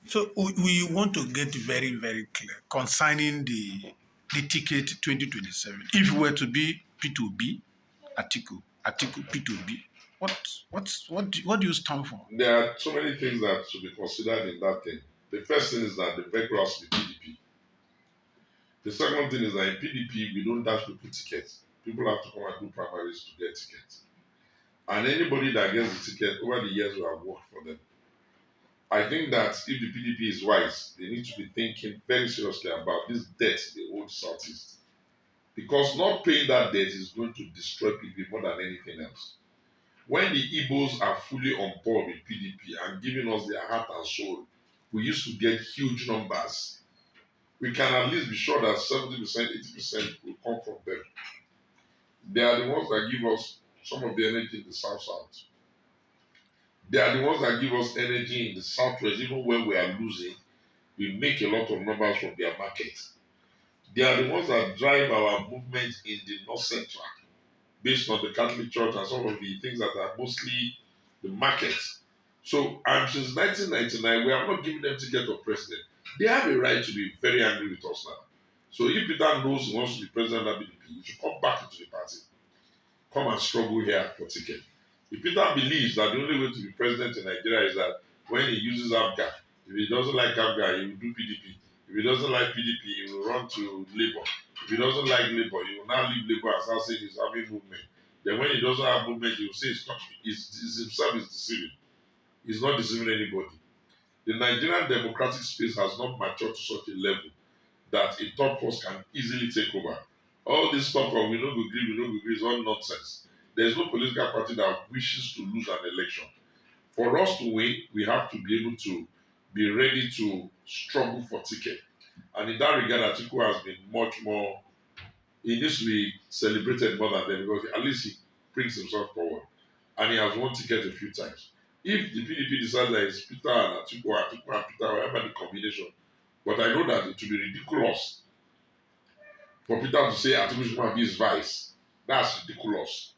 So we want to get very, very clear concerning the ticket 2027. If we were to be P2B, Atiku P2B, what do you stand for? There are so many things that should be considered in that thing. The first thing is that the vehicle has to be PDP. The second thing is that in PDP, we don't dash people tickets. People have to come and do primaries to get tickets. And anybody that gets the ticket over the years will have worked for them. I think that if the PDP is wise, they need to be thinking very seriously about this debt they owe the Southeast. Because not paying that debt is going to destroy PDP more than anything else. When the Igbos are fully on board with PDP and giving us their heart and soul, we used to get huge numbers. We can at least be sure that 70%, 80% will come from them. They are the ones that give us some of the energy in the South South. They are the ones that give us energy in the Southwest, even when we are losing. We make a lot of numbers from their market. They are the ones that drive our movement in the North Central, based on the Catholic Church and some of the things that are mostly the market. So, and since 1999, we have not given them ticket of president. They have a right to be very angry with us now. So, if Peter knows he wants to be president of the BDP, he should come back into the party, come and struggle here for ticket. If Peter believes that the only way to be president in Nigeria is that when he uses ABGA, if he doesn't like ABGA, he will do PDP. If he doesn't like PDP, he will run to Labour. If he doesn't like Labour, he will now leave Labour and start saying he's having movement. Then when he doesn't have movement, he will say he's himself is deceiving. He's not deceiving anybody. The Nigerian democratic space has not matured to such a level that a third force can easily take over. All this talk of we no go gree, we no go gree is all nonsense. There is no political party that wishes to lose an election. For us to win, we have to be able to be ready to struggle for ticket. And in that regard, Atiku has been much more, he needs to be celebrated more than them because at least he brings himself forward. And he has won ticket a few times. If the PDP decides that it's Peter and Atiku, or Atiku and Peter, whatever the combination, but I know that it will be ridiculous for Peter to say Atiku should be his vice. That's ridiculous.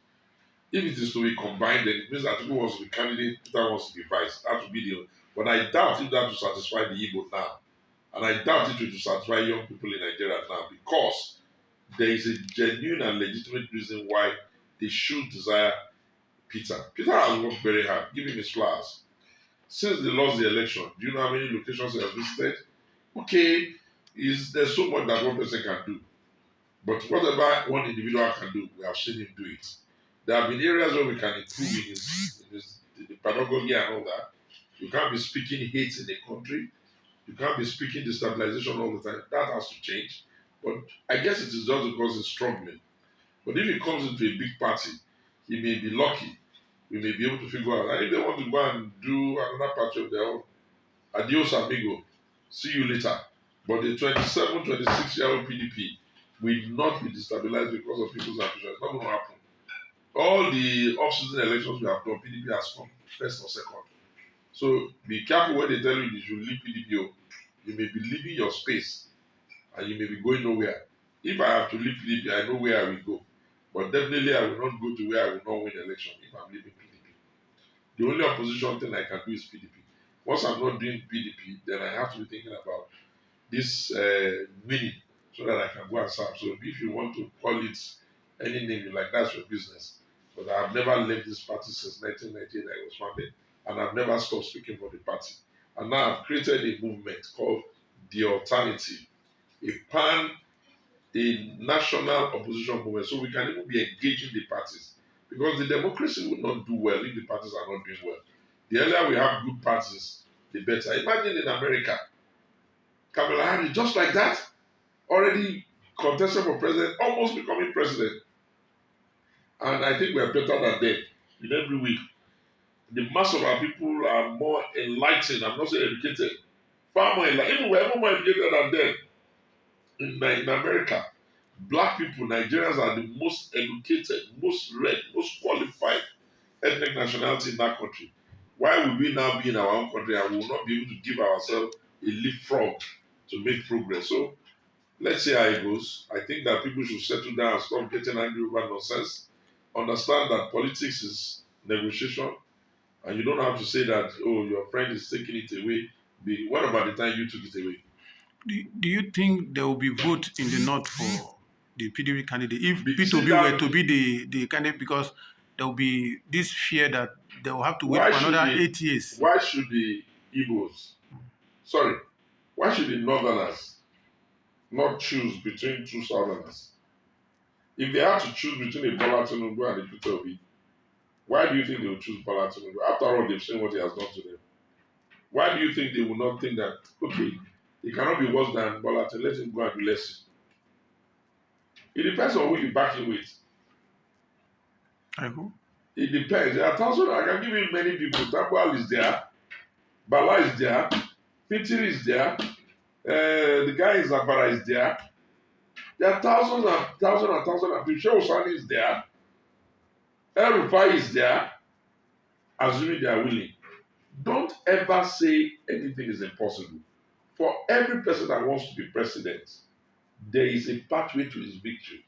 If it is to be combined, then it means Atiku wants to be candidate, Peter wants to be vice. That would be the. But I doubt if that will satisfy the Igbo now. And I doubt it will satisfy young people in Nigeria now because there is a genuine and legitimate reason why they should desire Peter. Peter has worked very hard. Give him his flowers. Since they lost the election, do you know how many locations he has visited? Okay, there's so much that one person can do. But whatever one individual can do, we have seen him do it. There have been areas where we can improve in the pedagogy and all that. You can't be speaking hate in the country. You can't be speaking destabilization all the time. That has to change. But I guess it is just because he's struggling. But if he comes into a big party, he may be lucky. We may be able to figure out. And if they want to go and do another party of their own, adios amigo. See you later. But the 27, 26-year-old PDP will not be destabilized because of people's ambition. It's not going to happen. All the off-season elections we have done, PDP has come first or second. So be careful when they tell you you should leave PDP. You may be leaving your space and you may be going nowhere. If I have to leave PDP, I know where I will go. But definitely I will not go to where I will not win election if I'm leaving PDP. The only opposition thing I can do is PDP. Once I'm not doing PDP, then I have to be thinking about this winning so that I can go and serve. So if you want to call it any name you like, that's your business. But I have never left this party since 1998 I was founded, and I've never stopped speaking for the party. And now I've created a movement called The Alternative, a national opposition movement, so we can even be engaging the parties. Because the democracy will not do well if the parties are not doing well. The earlier we have good parties, the better. Imagine in America, Kamala Harris, just like that, already contested for president, almost becoming president. And I think we are better than them in every way. The mass of our people are more enlightened. I'm not saying educated. Far more enlightened. Even we're even more educated than them in America. Black people, Nigerians are the most educated, most read, most qualified ethnic nationality in that country. Why would we now be in our own country and we will not be able to give ourselves a leapfrog to make progress? So let's see how it goes. I think that people should settle down and stop getting angry over nonsense. Understand that politics is negotiation, and you don't have to say that, oh, your friend is taking it away What about the time you took it away? Do you think there will be vote in the north for the PDP candidate if See P2B were that? to be the candidate because there will be this fear that they will have to wait Why for should another the 8 years? why should the Igbos, sorry, why should the Northerners not choose between two Southerners? If they had to choose between a Bola Tinubu and a Peter Obi, why do you think they would choose Bola Tinubu? After all, they've seen what he has done to them. Why do you think they will not think that, okay, he cannot be worse than Bola Tinubu, let him go and do less? It depends on who you back him with. I hope. It depends. There are thousands, I can give you many people. Tambual is there, Bala is there, Fitiri is there, the guy in Zafara is there. There are thousands and thousands and thousands of people. Sheikh Osani is there, El Rufai is there, assuming they are willing. Don't ever say anything is impossible. For every person that wants to be president, there is a pathway to his victory.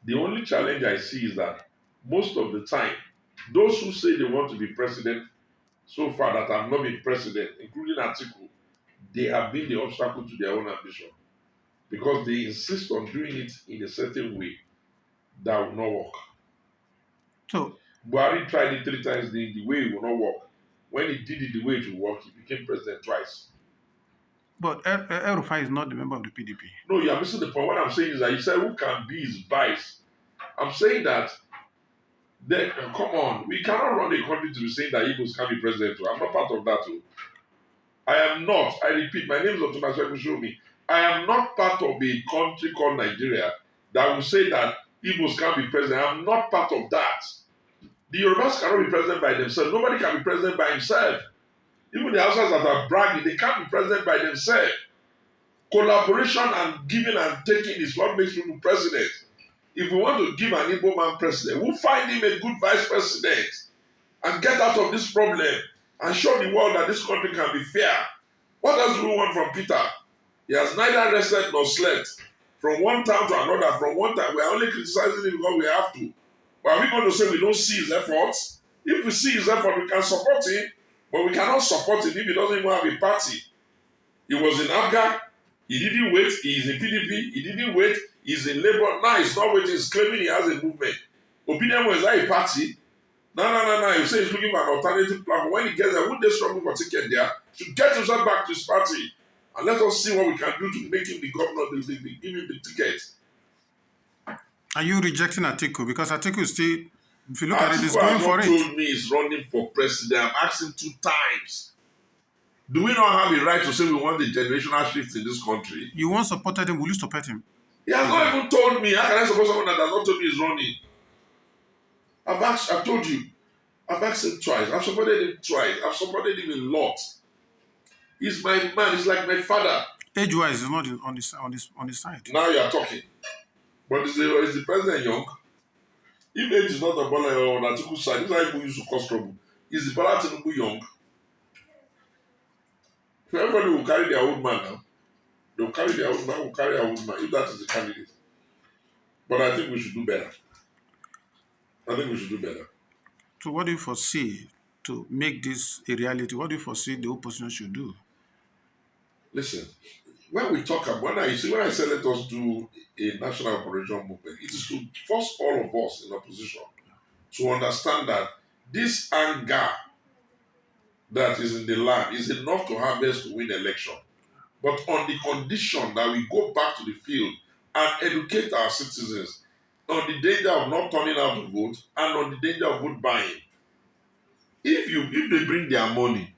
The only challenge I see is that most of the time, those who say they want to be president so far that have not been president, including Atiku, they have been the obstacle to their own ambition because they insist on doing it in a certain way that will not work. So, Buhari tried it 3 times, the way it will not work. When he did it the way it will work, he became president twice. but El Rufai is not the member of the PDP. No, you are missing the point. What I'm saying is that you said who can be his vice. I'm saying that come on, we cannot run a country to be saying that Igbos can be president. I'm not part of that. Too. I am not. I repeat, my name is Otunasheku Sowunmi. I am not part of a country called Nigeria that will say that Igbos can be president. I'm not part of that. The Yorubas cannot be president by themselves. Nobody can be president by himself. Even the Hausas that are bragging, they can't be president by themselves. Collaboration and giving and taking is what makes people president. If we want to give an Igbo man president, we'll find him a good vice president and get out of this problem and show the world that this country can be fair. What else do we want from Peter? He has neither rested nor slept. From one town to another, from one time, we are only criticizing him because we have to. But are we going to say we don't see his efforts? If we see his effort, we can support him, but we cannot support him if he doesn't even have a party. He was in Abga, he didn't wait, he is in PDP, he didn't wait, he's in Labour, now he's not waiting, he's claiming he has a movement. Opinion was that a party? No. You say he's looking for an alternative platform. When he gets there, wouldn't they struggle for ticket there? Should get himself back to his party. And let us see what we can do to make him the governor, give him the ticket. Are you rejecting Atiku? Because Atiku is still, if you look at it, is Atiku going has for not it. told me he's running for president. I've asked him 2 times. Do we not have a right to say we want the generational shift in this country? You once supported him, will you support him? He has not even told me. How can I support someone that has not told me he's running? I've told you. I've asked him twice. I've supported him twice. I've supported him a lot. He's my man. He's like my father. Age-wise, he's not on his side. Now you are talking. But is the president young? If age is not a Bola or Atiku side, this is how people used to cause trouble. Is the Bola Tinubu young? So everybody will carry their old man now. They'll carry their old man, will carry our old man, if that is the candidate. But I think we should do better. So what do you foresee to make this a reality? What do you foresee the opposition should do? Listen, when I say let us do a national operation movement, it is to force all of us in opposition to understand that this anger that is in the land is enough to harvest to win election. But on the condition that we go back to the field and educate our citizens on the danger of not turning out to vote and on the danger of vote buying. If they bring their money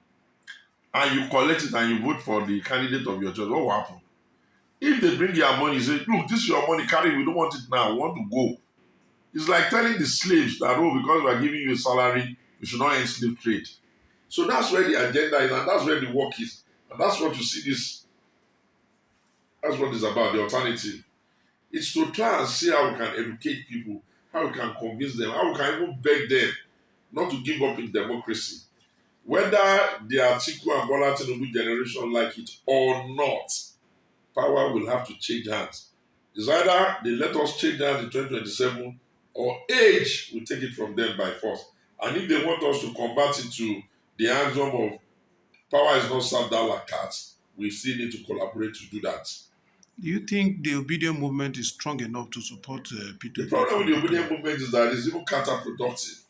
and you collect it and you vote for the candidate of your choice, what will happen? If they bring your money, say, look, this is your money, carry it, we don't want it now, we want to go. It's like telling the slaves that, oh, because we are giving you a salary, you should not end slave trade. So that's where the agenda is, and that's where the work is. And that's what you see this, that's what it's about, the alternative. It's to try and see how we can educate people, how we can convince them, how we can even beg them not to give up in democracy. Whether the Atiku and Bola Tinubu generation like it or not, power will have to change hands. It's either they let us change hands in 2027 or age will take it from them by force. And if they want us to convert it to the hands of Power is not served à la carte. We still need to collaborate to do that. Do you think the obedient movement is strong enough to support The P2P problem with from the P2? obedient movement is that it's even counterproductive.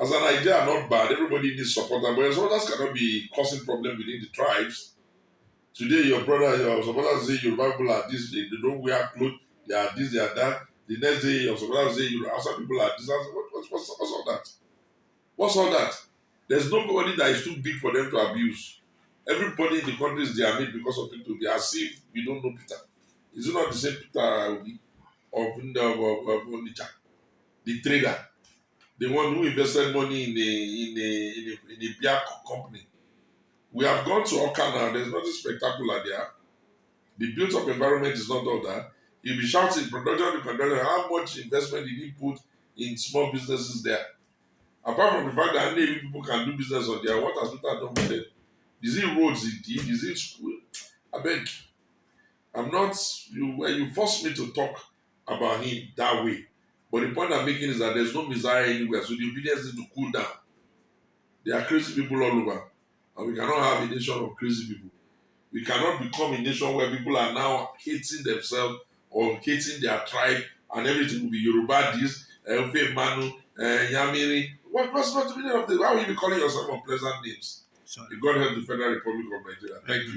As an idea, not bad. Everybody needs support, but your supporters cannot be causing problem within the tribes. Today, your supporters say Yoruba people are this, they don't wear clothes, they are this, they are that. The next day, your supporters say Hausa people are this. What's all that? What's all that? There's nobody that is too big for them to abuse. Everybody in the country is their mate because of Peter Obi. As if we don't know Peter. Is it not the same Peter Obi of Onitsha, the trader, the one who invested money in a beer company? We have gone to Oka now. There's nothing spectacular there. The built-up environment is not all that. You'll be shouting production to production. How much investment did he put in small businesses there? Apart from the fact that many people can do business on there, what has Peter done with it? Is it roads he did? Is it school? I beg. I'm not you when you force me to talk about him that way. But the point I'm making is that there's no Messiah anywhere, so the obedience needs to cool down. There are crazy people all over, and we cannot have a nation of crazy people. We cannot become a nation where people are now hating themselves or hating their tribe, and everything will be Yoruba this, Efe Manu, Yamiri. What's not the meaning of the? Why will you be calling yourself unpleasant names? Sorry. May God help the Federal Republic of Nigeria. Thank you.